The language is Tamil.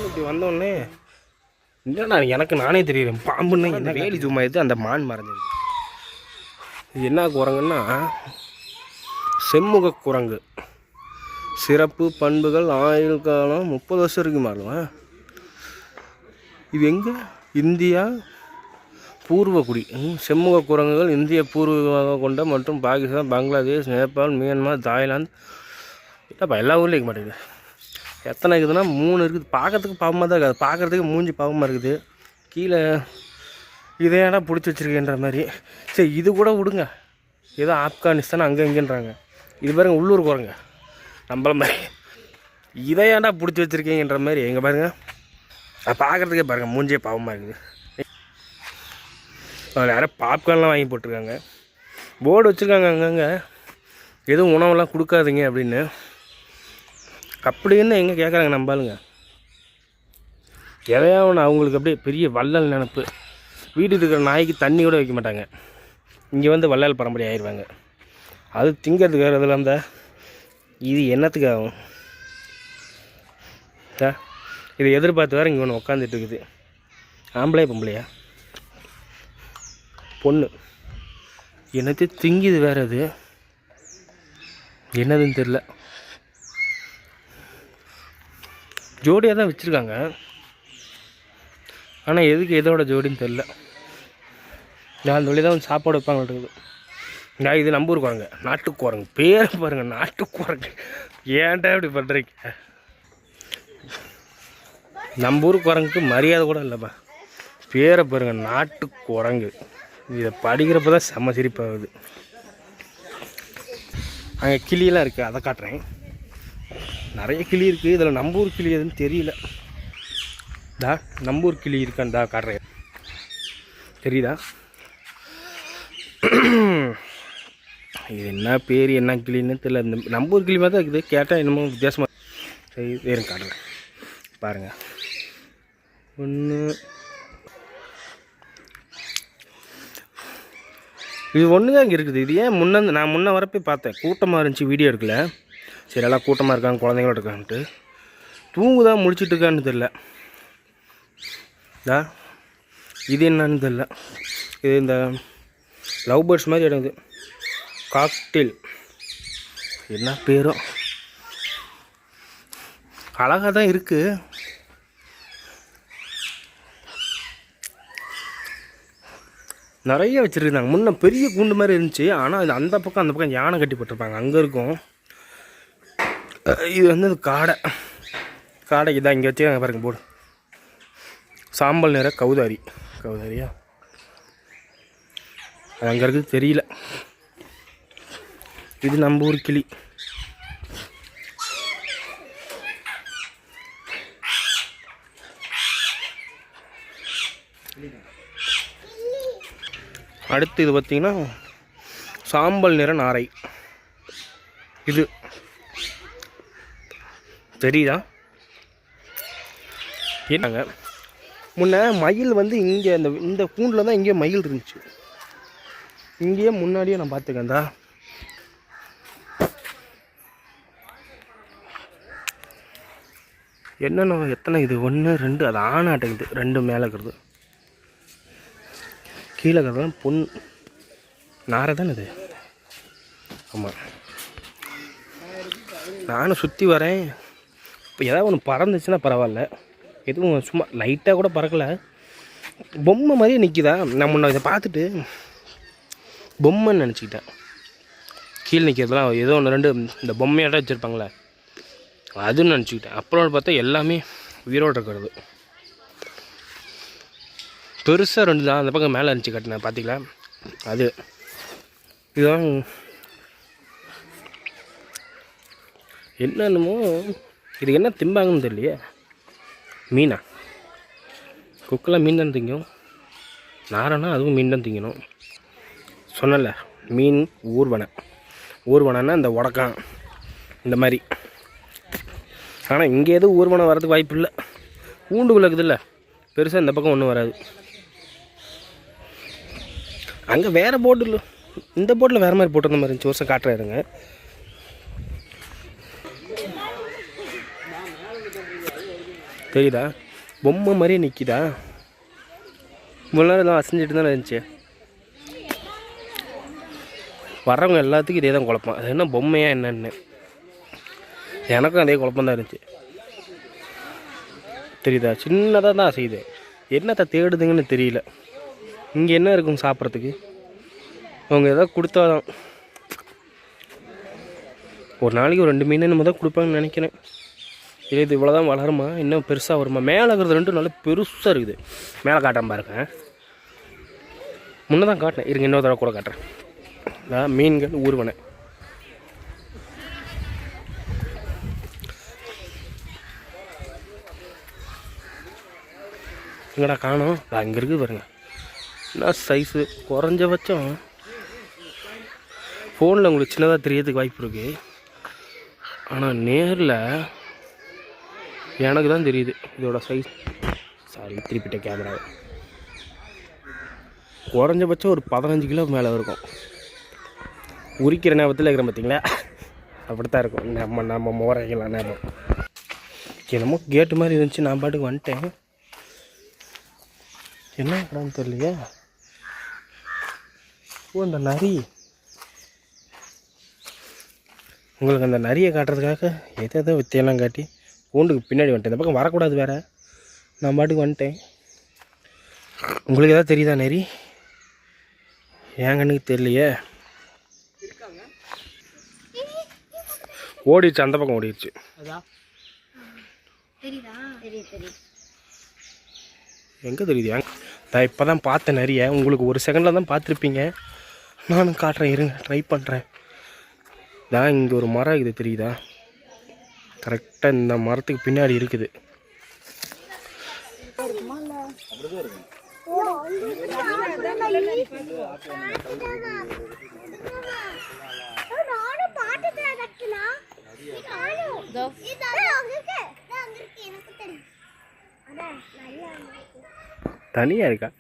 இப்படி வந்தோடனே இல்லைண்ணா எனக்கு நானே தெரியுறேன் பாம்புன்னா என்ன வேலி சும்மா எடுத்து அந்த மான் மறைஞ்சிருக்கு. இது என்ன குரங்குன்னா செம்முக குரங்கு. சிறப்பு பண்புகள் ஆயுள் காலம் 30 வருஷம் இருக்கு மாறுவா. இது எங்கே? இந்தியா பூர்வக்குடி. செம்முக குரங்குகள் இந்திய பூர்வீகமாக கொண்ட மற்றும் பாகிஸ்தான், பங்களாதேஷ், நேபாள், மியான்மர், தாய்லாந்து இல்லைப்பா எல்லா ஊர்லேயும் இருக்க மாட்டேங்குது. எத்தனை இருக்குதுன்னா 3 இருக்குது. பார்க்கறதுக்கு பாவமாக தான் இருக்காது, பார்க்குறதுக்கு மூஞ்சி பாவமாக இருக்குது. கீழே இதையாடா பிடிச்சி வச்சுருக்கேன்ற மாதிரி. சரி இது கூட விடுங்க, ஏதோ ஆப்கானிஸ்தான் அங்கே இங்கேன்றாங்க. இது பாருங்க உள்ளூர் குரங்க நம்மள மாதிரி. இதையாண்டா பிடிச்சி வச்சுருக்கீங்கன்ற மாதிரி. எங்கே பாருங்கள், அது பார்க்குறதுக்கே பாருங்கள் மூஞ்சியே பாவமாக இருக்குது. அதில் யாரும் பாப்கார்ன்லாம் வாங்கி போட்டிருக்காங்க, போர்டு வச்சுருக்காங்க அங்கங்கே எதுவும் உணவெல்லாம் கொடுக்காதீங்க அப்படின்னு. அப்படின்னு எங்கே கேட்குறாங்க நம்பாளுங்க. எதையா ஒன்று அவங்களுக்கு அப்படியே பெரிய வள்ளல் நினப்பு. வீட்டுக்கு இருக்கிற நாய்க்கு தண்ணி கூட வைக்க மாட்டாங்க, இங்கே வந்து வள்ளல் பரம்பரை ஆயிடுவாங்க. அது திங்கிறதுக்கு அதில் அந்த இது என்னத்துக்கு ஆகும்? இதை எதிர்பார்த்து வேறு இங்கே ஒன்று உட்காந்துட்டு இருக்குது. ஆம்பளையா பொம்பளையா? பொண்ணு. என்னத்தையும் திங்கிது வேறு. அது என்னதுன்னு தெரில. ஜோடியாக தான் வச்சுருக்காங்க, ஆனால் எதுக்கு எதோட ஜோடின்னு தெரில. நான் அந்த வழி தான் வந்து சாப்பாடு வைப்பாங்க இருக்குது. நான் இது நம்பூர் குரங்க, நாட்டு குரங்கு. பேரை பாருங்கள், நாட்டு குரங்கு. ஏன்டா இப்படி பண்ணுறீங்க? நம்பூர் குரங்குக்கு மரியாதை கூட இல்லைப்பா. பேரை பாருங்கள், நாட்டு குரங்கு. இதை படிக்கிறப்ப தான் செம்ம சிரிப்பாகுது. அங்கே கிளியெல்லாம் இருக்குது, அதை காட்டுறேன். நிறைய கிளி இருக்குது. இதில் நம்பூர் கிளி எதுன்னு தெரியல. தா நம்பூர் கிளி இருக்கான்டா காட்டுறேன், தெரியுதா? இது என்ன பேர் என்ன கிளின்னு தெரியல. இந்த நம்பூர் கிளி மாதிரி தான் இருக்குது, கேட்டால் என்னமோ வித்தியாசமாக. சரி வேறு காட்டுறேன் பாருங்கள். ஒன்று இது ஒன்று தான் இங்கே இருக்குது. இது ஏன் நான் முன்ன வரப்போ பார்த்தேன், கூட்டமாக இருந்துச்சு, வீடியோ எடுக்கல. சரி எல்லாம் கூட்டமாக இருக்காங்க, குழந்தைங்களோட இருக்கான்ட்டு. தூங்குதான் முடிச்சுட்டு இருக்கான்னு தெரில. இது என்னன்னு தெரில. இது இந்த லவ் பேர்ட்ஸ் மாதிரி இடங்குது. காக்டெயில் என்ன பேரும் அழகாக தான் இருக்குது. நிறைய வச்சுருந்தாங்க. முன்ன பெரிய கூண்டு மாதிரி இருந்துச்சு, ஆனால் இது அந்த பக்கம் யானை கட்டி போட்டிருப்பாங்க, அங்கே இருக்கும். இது வந்து காடைக்கு தான் இங்கே வச்சுருக்காங்க பாருங்க போர்டு. சாம்பல் நிற கௌதாரியா அது அங்கே இருக்குது தெரியல. இது நம்ம ஊர் கிளி. அடுத்து இது பார்த்திங்கன்னா சாம்பல் நிற நாரை. இது தெரியுதா? என்னங்க முன்ன மயில் வந்து இங்கே இந்த கூண்டில் தான் இங்கேயே மயில் இருந்துச்சு. இங்கேயே முன்னாடியே நான் பார்த்துக்கேன்டா. என்னென்ன எத்தனை இது? 1 2 அது ஆணாட்டங்குது. 2 மேலே இருக்கிறது, கீழே இருக்கிறது பொன் நாரை தானே இது. ஆமாம், நானும் சுற்றி வரேன். இப்போ ஏதாவது ஒன்று பறந்துச்சுன்னா பரவாயில்ல, எதுவும் சும்மா லைட்டாக கூட பறக்கலை. பொம்மை மாதிரியே நிற்கிதா. நான் முன்ன இதை பார்த்துட்டு பொம்மைன்னு நினச்சிக்கிட்டேன். கீழே நிற்கிறதுலாம் ஏதோ 1 2 இந்த பொம்மையாட்ட வச்சுருப்பாங்களே அதுன்னு நினச்சிக்கிட்டேன். அப்புறம் பார்த்தா எல்லாமே உயிரோடு இருக்கிறது. பெருசாக 2 தான் அந்த பக்கம் மேலே இருந்துச்சு கட்டினேன், பார்த்திங்களா? அது இதுதான் என்னென்னமோ. இது என்ன திம்பாங்கன்னு தெரியலையே. மீனா? குக்கெல்லாம் மீன் தான் திங்கும். நாரைனா அதுவும் மீன் தான் திங்கணும். சொன்னல மீன் ஊர்வனைன்னா இந்த உடக்கான் இந்த மாதிரி. ஆனால் இங்கே எதுவும் ஊர்வனை வரதுக்கு வாய்ப்பு இல்லை. கூண்டுக்குள்ள இருக்குதுல்ல பெருசாக, இந்த பக்கம் ஒன்றும் வராது. அங்கே வேறு போட்டு இல்லை, இந்த போட்டில் வேறு மாதிரி போட்டு வந்த மாதிரி இருந்துச்சு. வருஷம் காட்டுறாருங்க. தெரியுதா? பொம்மை மாதிரியே நிற்கிதா? இவ்வளோ நேரம் எல்லாம் அசைஞ்சிட்டு தானே இருந்துச்சு. வர்றவங்க எல்லாத்துக்கும் இதே தான் குழப்பம். அது என்ன பொம்மையா என்னன்னு எனக்கும் அதே குழப்பம் தான் இருந்துச்சு. தெரியுதா? சின்னதாக தான் அசையுது. என்னத்தை தேடுதுங்கன்னு தெரியல. இங்கே என்ன இருக்கும் சாப்பிட்றதுக்கு? அவங்க எதாவது கொடுத்தாதான். ஒரு நாளைக்கு ஒரு 2 மீன் நம்ம தான் கொடுப்பாங்கன்னு நினைக்கிறேன். இது இவ்வளோ தான் வளருமா? இன்னும் பெருசாக வருமா? மேலே இருக்கிறது 2 நல்லா பெருசாக இருக்குது. மேலே காட்டுறேன் பாருங்க. முன்னே தான் காட்டினேன். இருங்க இன்னொரு தடவை கூட காட்டுறேன். நான் மீன்கள் ஊர்வனை. எங்கடா காணோம்? அங்கே இருக்குது பாருங்க. என்ன சைஸு குறைஞ்சபட்சம் ஃபோனில் உங்களுக்கு சின்னதாக தெரியறதுக்கு வாய்ப்பு இருக்குது. ஆனால் நேரில் எனக்கு தான் தெரியுது இதோட சைஸ். சாரி திருப்பிட்ட கேமராவை. குறைஞ்சபட்சம் ஒரு 15 கிலோ மேலே இருக்கும். உரிக்கிற நேரத்தில் இருக்கிற பார்த்தீங்களா? அப்படித்தான் இருக்கும். நம்ம மோரைக்கலாம் நேரம். என்னமோ கேட்டு மாதிரி இருந்துச்சு. நான் பாட்டுக்கு வந்துட்டேன். என்ன இடம்னு தெரியலையே. ஓ அந்த நரி. உங்களுக்கு அந்த நரியை காட்டுறதுக்காக எதோ வித்தையெல்லாம் காட்டி கூண்டுக்கு பின்னாடி வந்துட்டேன். இந்த பக்கம் வரக்கூடாது வேறு. நான் பாட்டுக்கு வந்துட்டேன். உங்களுக்கு எதாவது தெரியுதா நரி? என் கண்ணுக்கு தெரியலையே. ஓடிடுச்சு, அந்த பக்கம் ஓடிடுச்சு. எங்கே தெரியுது? நான் இப்போ தான் பார்த்தேன் நிறைய. உங்களுக்கு ஒரு செகண்டில் தான் பார்த்துருப்பீங்க. நானும் காட்டுறேன், இருங்க ட்ரை பண்ணுறேன். தான் இங்கே ஒரு மரம் இருக்குது தெரியுதா? கரெக்டாக இந்த மரத்துக்கு பின்னாடி இருக்குது. தனியா இருக்கா?